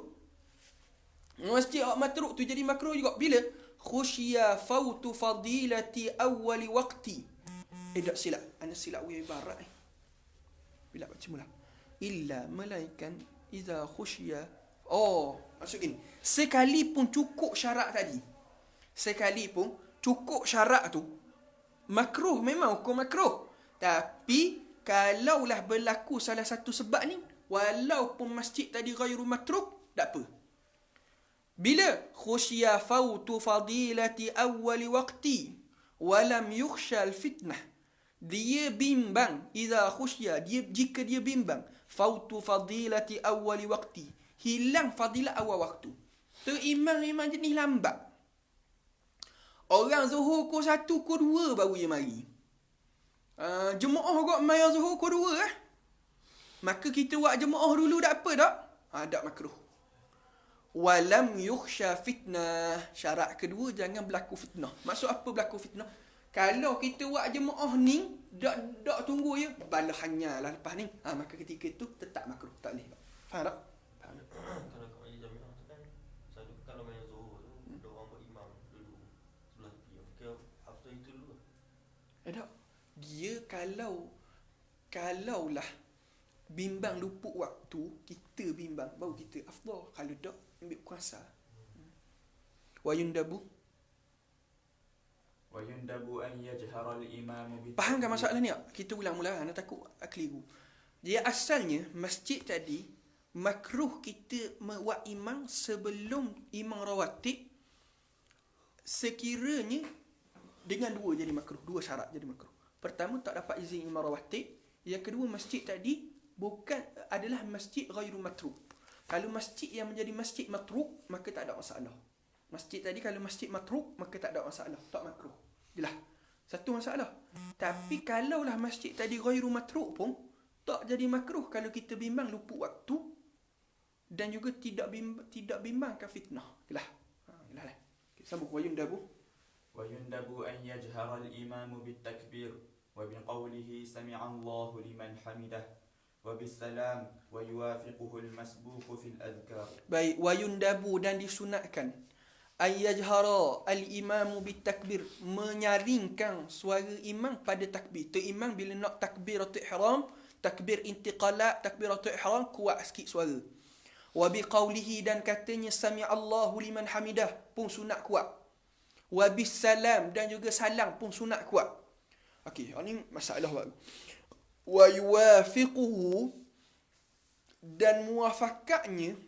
Masjid hak matruk tu jadi makruh juga bila khusya fautu fadilati awwali waqti. Tak silap. Ana silap ibarat ni. Bila baca mula. Illa melainkan iza khusya. Maksud gini. Sekalipun cukup syarat tadi. Sekalipun cukup syarat tu. Makruh memang hukum makruh. Tapi kalaulah berlaku salah satu sebab ni, walaupun masjid tadi ghairu matruk, tak apa. Bila khusya fautu fadilati awwali waqti walam yukhsha al-fitnah. Dia bimbang idza khusya, jika dia bimbang fautu fadilati awwali waqti, hilang fadilah awal waktu. Tu imam jenis lambat. Orang zuhur pukul 1, pukul 2 baru dia mari. Jemaah kok mai zuhur pukul 2 Maka kita buat jemaah dulu tak apa tak? Tak makruh. Walam yukhsha fitnah. Syarat kedua jangan berlaku fitnah. Maksud apa berlaku fitnah? Kalau kita buat jemaah ni dak tunggu je balah hanya lah lepas ni. Maka ketika itu tetap makruh, tak boleh. Faham tak? Faham. Kalau kat majlis jamiah tu kan, selalu kalau main zuhur tu, ada orang buat imam dulu sebelah tepi. Okey, after itu dulu. Tak. Dia kalaulah bimbang luput waktu, kita bimbang baru kita afdal. Kalau tak ambil kuasa. Wa yundabu an yajhara al-imam bi. Faham kan masalah ni tak? Kita ulang mula, ana takut keliru. Dia asalnya masjid tadi makruh kita buat imam sebelum imam rawatib, sekiranya dengan dua jadi makruh, dua syarat jadi makruh. Pertama, tak dapat izin imam rawatib. Yang kedua, masjid tadi adalah masjid ghairu matruk. Kalau masjid yang menjadi masjid matruk, maka tak ada masalah. Masjid tadi kalau masjid matruk, maka tak ada masalah, tak makruh. Jelas. Satu masalah. Tapi kalaulah masjid tadi ghairu matruk pun tak jadi makruh kalau kita bimbang luput waktu dan juga tidak bimbangkan fitnah. Jelas. Jelas lah. Sambung wa yundabu an yajhara al-imam bit-takbir wa bi qawlihi sami'a Allahu liman hamidah wa bis-salam wa yuwafiquhu al-masbuq fil adhkar. Baik, wa yundabu dan disunatkan ayyajhara al-imamu bitakbir, menyaringkan suara imam pada takbir. Tu imam bila nak takbiratul ihram, takbir intiqalat, takbiratul ihram, kuat sikit suara. Wa biqaulihi, dan katanya sami'allahu liman hamidah pun sunat kuat. Wa bisalam, dan juga salam pun sunat kuat. Okey, ini masalah baru. Wa yuwafiquhu, dan muwafaqatnya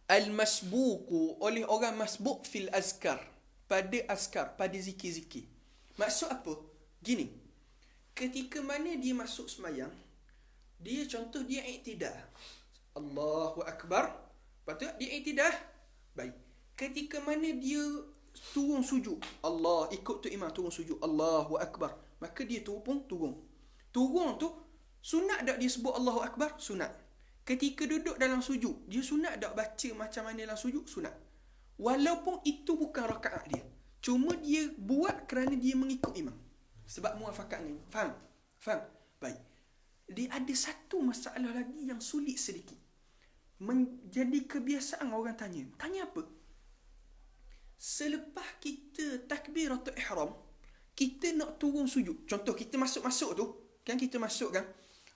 al-masbuqu, oleh orang masbuq fil azkar, pada zikir-zikir. Maksud apa? Gini, ketika mana dia masuk semayang, dia contoh dia iktidah, Allahu Akbar, patut dia iktidah. Baik, ketika mana dia turun sujud, Allah ikut tu imam turun sujud, Allahu Akbar, maka dia tu pun turun. Turun tu sunat tak dia sebut Allahu Akbar? Sunat. Ketika duduk dalam sujud, dia sunat tak baca macam mana dalam sujud? Sunat. Walaupun itu bukan rakaat dia. Cuma dia buat kerana dia mengikut imam. Sebab muwafaqatnya. Faham? Baik. Dia ada satu masalah lagi yang sulit sedikit. Menjadi kebiasaan orang tanya. Tanya apa? Selepas kita takbiratul ihram, kita nak turun sujud. Contoh kita masuk tu, kan kita masuk kan?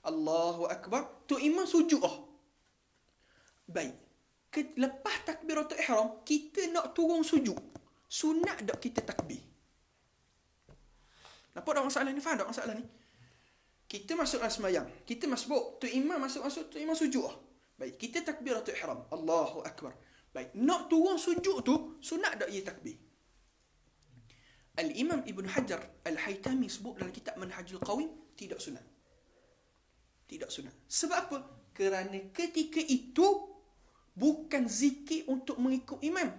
Allahu Akbar, tu imam sujud Baik. Lepas takbiratul ihram, kita nak turun sujud. Sunat tak kita takbir? Nampak tak masalah ni? Faham tak masalah ni? Kita masuk dalam semayang, kita masbuk, tu imam masuk, tu imam sujud Baik, kita takbiratul ihram, Allahu Akbar. Baik, nak turun sujud tu, sunat tak ia takbir? Al-Imam Ibn Hajar Al-Haytami sebut dalam kitab Manhajul Qawim, tidak sunat. Sebab apa? Kerana ketika itu bukan zikir untuk mengikut imam.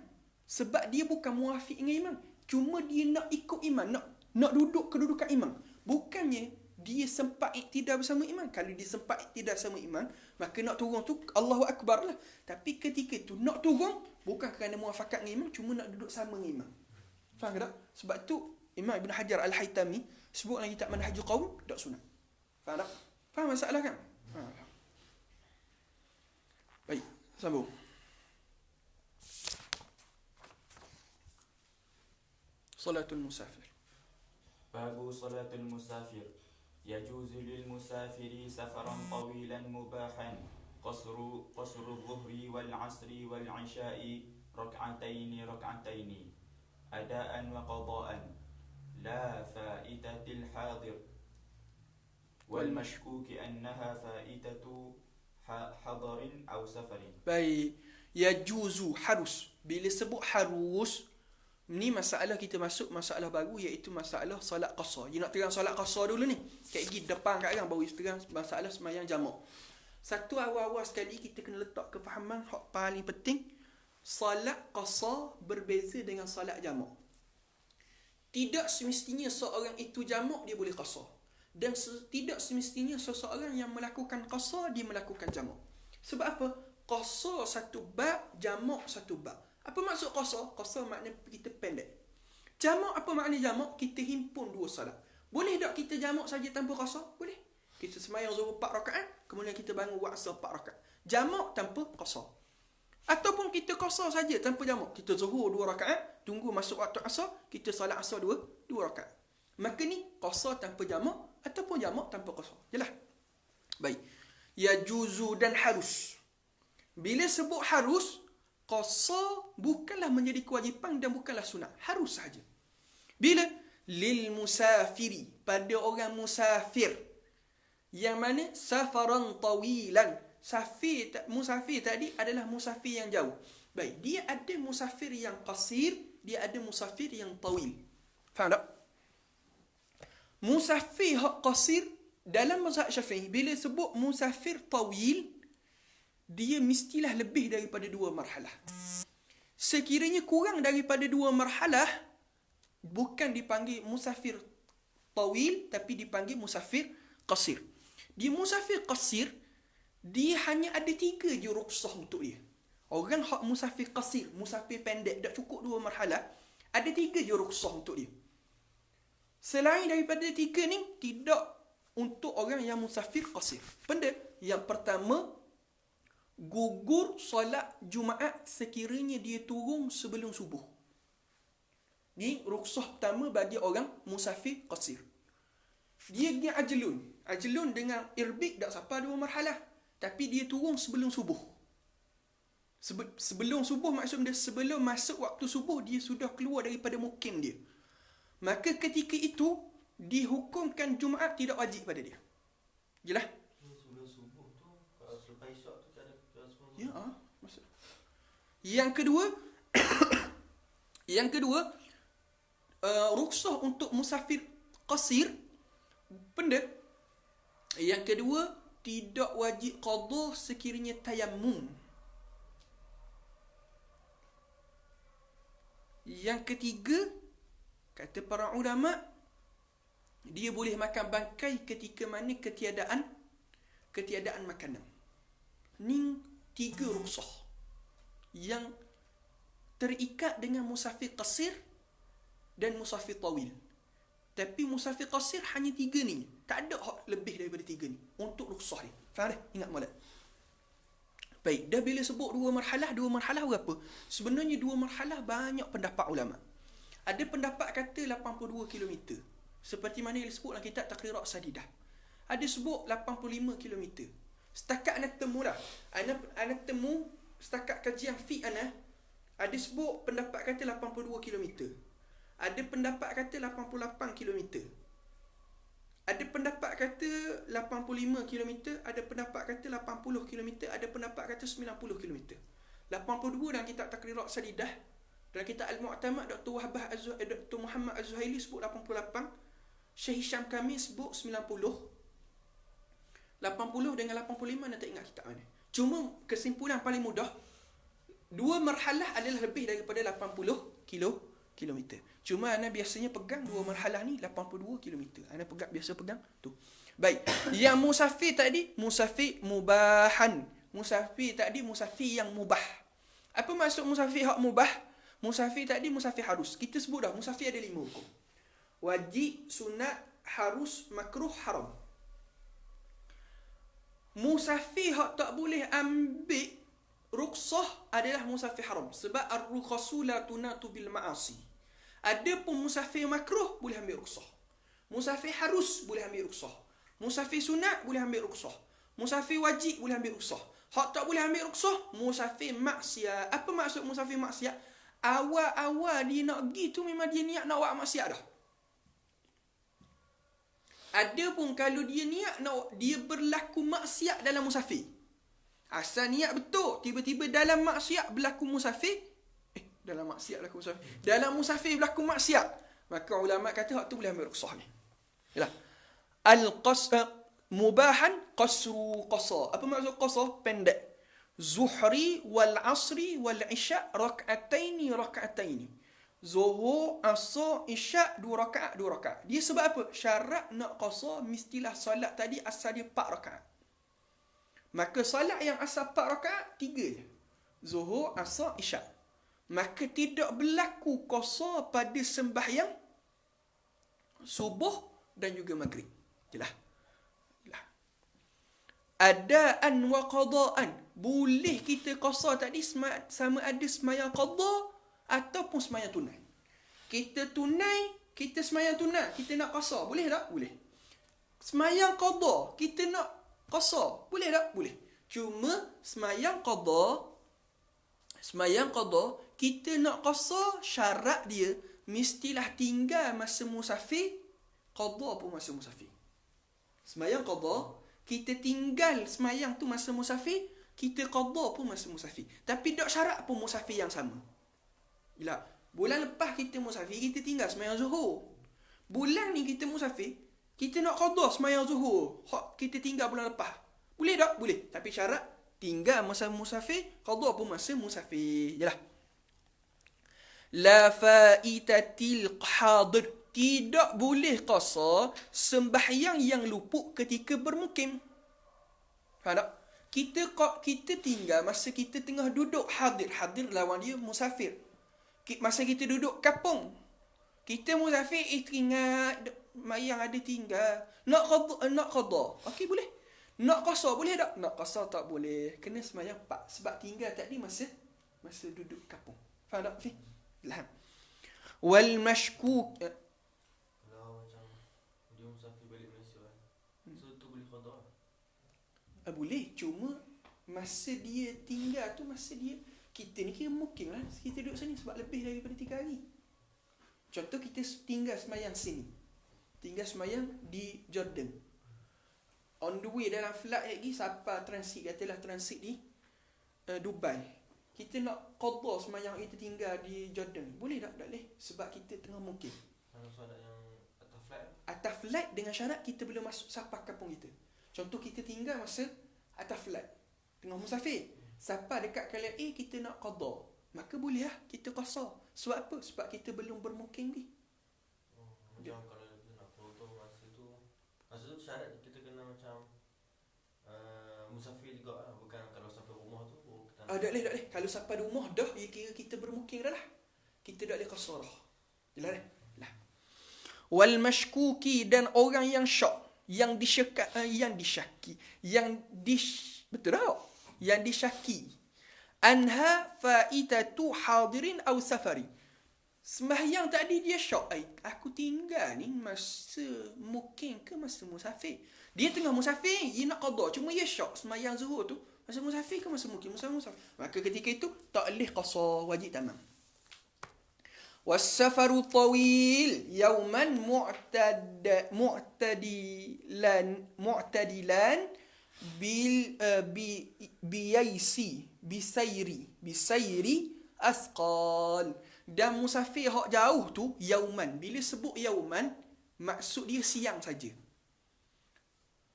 Sebab dia bukan muafiq dengan imam. Cuma dia nak ikut imam, nak duduk kedudukan imam. Bukannya dia sempat iktidal bersama imam. Kalau dia sempat iktidal bersama imam, maka nak turun tu Allahu Akbar lah. Tapi ketika tu nak turun, bukan kerana muafakat dengan imam, cuma nak duduk sama dengan imam. Faham tak? Sebab tu Imam Ibn Hajar Al-Haytami sebut dalam kitab Manhajul Qaum, tak sunat. Faham tak? Faham masalah kan? Baik, sambung. Salatul Musafir. باب صلاة المسافر يجوز للمسافر سفرا طويلا مباحا قصر الظهر والعصر والعشاء ركعتين أداء وقضاء لا فائتة الحاضر والمشكوك أنها فائتة حضر أو سفر. Baik, yajuzu, harus. Bila sebut harus, ni masalah kita masuk masalah baru, iaitu masalah solat qasar. Dia nak terang solat qasar dulu ni. Kat gigi depan kat kan baru terang masalah sembahyang jamak. Satu awal-awal sekali kita kena letak kefahaman hak paling penting. Solat qasar berbeza dengan solat jamak. Tidak semestinya seorang itu jamak dia boleh qasar. Dan tidak semestinya seseorang yang melakukan qasar dia melakukan jamak. Sebab apa? Qasar satu bab, jamak satu bab. Apa maksud qasar? Qasar makna kita pendek. Jamak apa makna jamak? Kita himpun dua solat. Boleh tak kita jamak saja tanpa qasar? Boleh. Kita sembahyang zuhur 4 rakaat, kemudian kita bangun asar 4 rakaat. Jamak tanpa qasar. Ataupun kita qasar saja tanpa jamak. Kita zuhur 2 rakaat, tunggu masuk waktu asar, kita solat asar 2 rakaat. Maka ni qasar tanpa jamak ataupun jamak tanpa qasar. Jelas? Baik. Yajuzu dan harus. Bila sebut harus, qasar bukanlah menjadi kewajipan dan bukanlah sunat. Harus sahaja. Bila? Lil musafiri. Pada orang musafir. Yang mana? Safaran tawilan. Musafir tadi adalah musafir yang jauh. Baik. Dia ada musafir yang qasir. Dia ada musafir yang tawil. Faham tak? Musafir qasir dalam mazhab Syafi'i, bila sebut musafir tawil, dia mestilah lebih daripada 2 marhalah. Sekiranya kurang daripada 2 marhalah, bukan dipanggil musafir tawil, tapi dipanggil musafir qasir. Dia musafir qasir, dia hanya ada 3 je rukhsah untuk dia. Orang hak musafir qasir, musafir pendek, tak cukup 2 marhalah, ada 3 je rukhsah untuk dia. Selain daripada 3 ni, tidak untuk orang yang musafir qasir. Pendek. Yang pertama, gugur solat Jumaat sekiranya dia turun sebelum subuh. Ni rukhsah pertama bagi orang musafir qasir. Dia dengan ajlun. Ajlun dengan irbik tak sampai 2 marhalah. Tapi dia turun sebelum subuh. Sebelum subuh maksud dia, sebelum masuk waktu subuh, dia sudah keluar daripada mukim dia. Maka ketika itu, dihukumkan Jumaat tidak wajib pada dia. Jelas? Sebelum subuh tu, kalau selepas isyak tu tak ada sebelum Ya, maksud. Yang kedua, rukhsah untuk musafir qasir, pendek. Yang kedua, tidak wajib qada sekiranya tayammum. Yang ketiga, kata para ulama, dia boleh makan bangkai ketika mana ketiadaan makanan. Ni 3 rukhsah yang terikat dengan musafir qasir dan musafir tawil. Tapi musafir qasir hanya 3 ni. Tak ada lebih daripada 3 ni untuk rukhsah ni. Faham tak? Ingat molek. Baik, dah bila sebut 2 marhalah berapa? Sebenarnya 2 marhalah banyak pendapat ulama. Ada pendapat kata 82 km. Seperti mana yang disebut dalam kitab Taqrirat Sadidah. Ada sebut 85 km. Setakat anak temu lah. Anak temu setakat kajian fiqh anak, ada sebut pendapat kata 82 km. Ada pendapat kata 88 km. Ada pendapat kata 85 km, ada pendapat kata 80 km, ada pendapat kata 90 km. 82 dalam kitab Taqrirat Sadidah. Dalam kitab Al-Mu'tamad, Dr. Muhammad Az-Zuhaili sebut 88. Syekh Hisham Kamil sebut 90. 80 dengan 85 nak tak ingat kitab mana. Cuma kesimpulan paling mudah, Dua marhalah adalah lebih daripada 80 kilometer. Cuma ana biasanya pegang dua marhalah ni 82 kilometer. Ana biasa pegang tu. Baik. Yang musafir tadi, musafir mubahan. Musafir tadi musafir yang mubah. Apa maksud musafir hak mubah? Musafir tadi musafir harus. Kita sebut dah, musafir ada 5 hukum. Wajib, sunat, harus, makruh, haram. Musafir hak tak boleh ambil rukhsah adalah musafir haram. Sebab ar-rukhasu la tunatu bil ma'asi. Adapun musafir makruh boleh ambil rukhsah. Musafir harus boleh ambil rukhsah. Musafir sunat boleh ambil rukhsah. Musafir wajib boleh ambil rukhsah. Hak tak boleh ambil rukhsah, musafir maksiat. Apa maksud musafir maksiat? Awal-awal dia nak pergi tu memang dia niat nak buat maksiat dah. Adapun kalau dia niat nak, dia berlaku maksiat dalam musafir. Asal niat betul, tiba-tiba dalam maksiat berlaku musafir. Dalam maksiat berlaku musafir. Dalam musafir berlaku maksiat. Maka ulama kata hak tu boleh ambil rukhsah ni. Yalah. Al-qasr mubahan qasru qasa. Apa maksud qasa? Pendek. Zuhri wal asri wal isya rak'ataini. Zuhur, asar, isyak 2 rakaat. Dia sebab apa? Syarat nak qasar mestilah solat tadi asal dia 4 rakaat. Maka solat yang asal 4 rakaat 3 je. Zuhur, asar, isyak. Maka tidak berlaku qasar pada sembahyang subuh dan juga maghrib. Jelas. Adaan wa qadaan. Boleh kita qasar tadi sama ada sembahyang qada ataupun sembahyang tunai. Kita sembahyang tunai, kita nak qasar, boleh tak? Boleh. Sembahyang qada, kita nak qasar, boleh tak? Boleh. Cuma sembahyang qada, kita nak qasar, syarat dia mestilah tinggal masa musafir, qada pun masa musafir. Sembahyang qada, kita tinggal sembahyang tu masa musafir, kita qada pun masa musafir. Tapi tak syarat pun musafir yang sama. Bila bulan lepas kita musafir, kita tinggal sembahyang zuhur. Bulan ni kita musafir, kita nak qada sembahyang zuhur. Kita tinggal bulan lepas. Boleh tak? Boleh. Tapi syarat tinggal masa musafir, qada pun masa musafir. Jelah. La faitatil hadir. Tidak boleh qasar sembahyang yang luput ketika bermukim. Faham tak? Kita tinggal masa kita tengah duduk hadir. Hadir lawan dia musafir. Masa kita duduk kapung, kita musafir, teringat mayang ada tinggal, nak qada. Okey, boleh. Nak qasar boleh tak? Nak qasar tak boleh. Kena sembahyang 4 sebab tinggal tadi masa duduk kapung. Faham tak? Faham. Wal mashkuk. Kalau macam dia musafir balik Malaysia kan, so tu boleh qada? Boleh, cuma masa dia tinggal tu, masa dia, kita ni kira mukim lah. Kita duduk sini sebab lebih daripada 3 hari. Contoh kita tinggal semayang sini. Tinggal semayang di Jordan. On the way dalam flight lagi, siapa transit, katalah transit di Dubai. Kita nak qada semayang kita tinggal di Jordan. Boleh tak? Tak boleh. Sebab kita tengah mukim. Kalau solat yang atas flight? Atas flight dengan syarat kita belum masuk sampai kampung kita. Contoh kita tinggal masa atas flight. Tengah musafir. Siapa dekat kalian kita nak qada, maka boleh lah kita qasar. Sebab apa? Sebab kita belum bermukim ni. Macam kalau kita nak qada masa tu syarat kita kena macam musafir juga lah. Bukan kalau sampai rumah tu kita Tak boleh. Kalau sampai rumah dah, ya kira kita bermukim dah lah. Kita tak boleh qasar dah. Jelas lah. Wal mashkuki, dan orang yang syak, betul tak? Yang disyaki. Anha faitatu hadirin aw safari. Sembahyang tadi dia syak. Aku tinggal ni masa mukim ke masa musafir? Dia tengah musafir, dia nak qada. Cuma dia syak sembahyang zuhur tu masa musafir ke masa mukim? Masa musafir. Maka ketika itu tak boleh qasar, wajib tamam. Was-safaru tawil yawman mu'tadilan bisayri asqal. Dan musafir hak jauh tu yauman. Bila sebut yauman, maksud dia siang saja.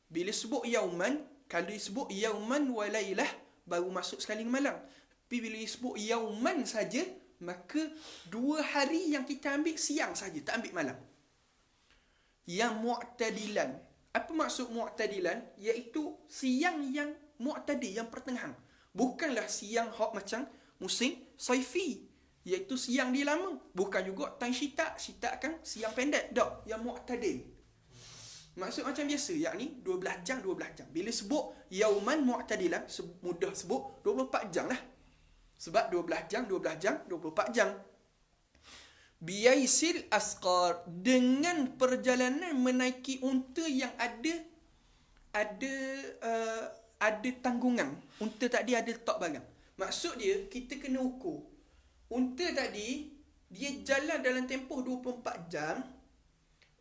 Bila sebut yauman, kalau disebut yauman wa lailah, baru masuk sekali malam. Tapi bila disebut yauman saja, maka 2 hari yang kita ambil siang saja, tak ambil malam. Yang mu'tadilan. Apa maksud mu'tadilan? Iaitu siang yang mu'tadil, yang pertengahan. Bukanlah siang hot macam musim saifi, iaitu siang dia lama. Bukan juga time syita kan siang pendek. Tak, yang mu'tadil. Maksud macam biasa, yakni 12 jam, 12 jam. Bila sebut yauman mu'tadilan, mudah sebut 24 jam lah. Sebab 12 jam, 12 jam, 24 jam. Biaisil asqar, dengan perjalanan menaiki unta yang ada tanggungan. Unta tadi ada letak barang. Maksud dia, kita kena ukur. Unta tadi, dia jalan dalam tempoh 24 jam.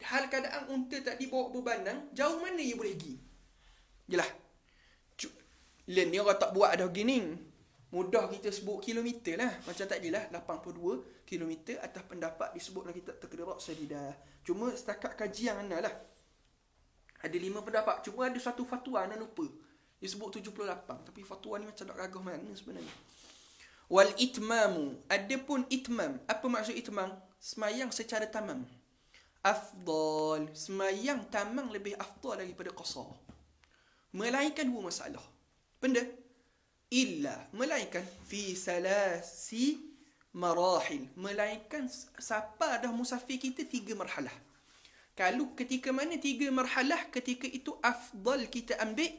Hal keadaan unta tadi bawa berbanang, jauh mana dia boleh pergi? Jelah. Lain ni orang tak buat dah gini. Mudah kita sebut kilometer lah. Macam tadi lah, 82 kilometer atas pendapat disebut dalam kitab Taqrirat Sadidah. Cuma setakat kajian anda lah. Ada 5 pendapat. Cuma ada satu fatwa anda lupa. Disebut 78. Tapi fatwa ni macam nak ragah mana sebenarnya. Wal itmamu. Adapun itmam. Apa maksud itmam? Semayang secara tamam. Afdal. Semayang tamam lebih afdal daripada qasar. Melainkan 2 masalah. Benda? Illa. Melainkan fi salasi marahil. Melainkan siapa dah musafir kita 3 marhalah. Kalau ketika mana 3 marhalah, ketika itu afdal kita ambil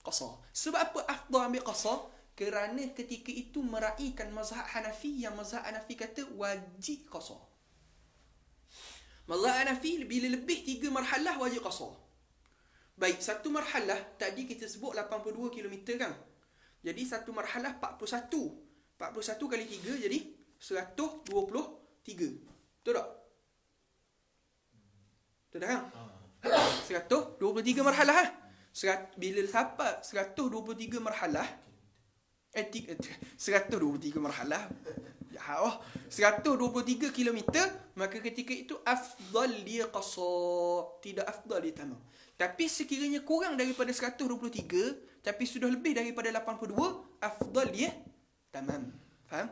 qasar. Sebab apa afdal ambil qasar? Kerana ketika itu meraihkan mazhab Hanafi, yang mazhab Hanafi kata wajib qasar. Mazhab Hanafi bila lebih 3 marhalah wajib qasar. Baik, satu marhalah tadi kita sebut 82 km kan. Jadi satu marhalah 41. 41 kali 3 jadi 123. Betul tak? Betul tak kan? 123 marhalah lah. Bila sampai 123 marhalah 123 marhalah. Ya Allah, 123 km, maka ketika itu afdal dia qasar, tidak afdal dia tamam. Tapi sekiranya kurang daripada 123, tapi sudah lebih daripada 82, afdal dia tamam. Faham?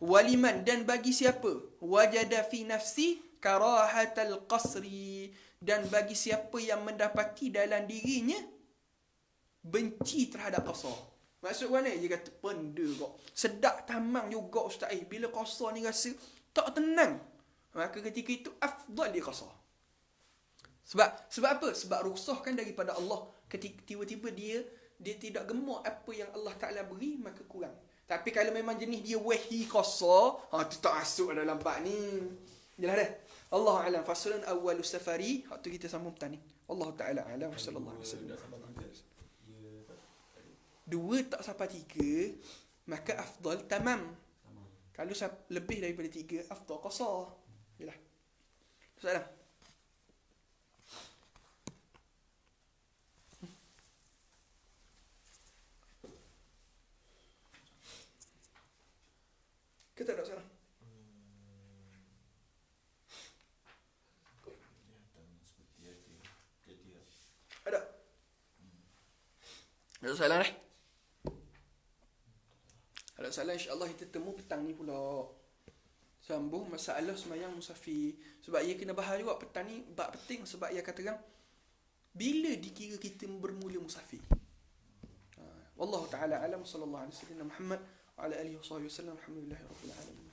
Waliman, dan bagi siapa? Wajada fi nafsi karahatal qasri, dan bagi siapa yang mendapati dalam dirinya benci terhadap qasar. Maksud mana? Dia kata benda kok sedap tamam juga ustaz. Bila qasar ni rasa tak tenang, maka ketika itu afdal dia qasar. Sebab apa? Sebab rukhsah kan daripada Allah. Ketika tiba-tiba dia tidak gemuk apa yang Allah Ta'ala beri, maka kurang. Tapi kalau memang jenis dia wahi qasar, tu tak masuk dalam bab ni. Jelas dah? Allah a'lam. Faslun awwalu safari. Waktu kita sambung petang ni. Allah Ta'ala a'lam. Sallallahu alaihi wasallam. 2 tak sampai 3, maka afdal tamam. Kalau lebih daripada 3, afdal qasar. Yalah. Soalan? Kita tak ada soalan? Ada? Ada soalan dah? Ada soalan, insyaAllah kita temu petang ni pula. Sambung masalah semayang musafir. Sebab ia kena bahas juga petang ni, bab penting. Sebab ia kata kan, bila dikira kita bermula musafir? Wallahu ta'ala alam. Sallallahu alaihi wasallam Muhammad wa ala alihi wa sahbihi wasallam. Alhamdulillahirabbil alamin.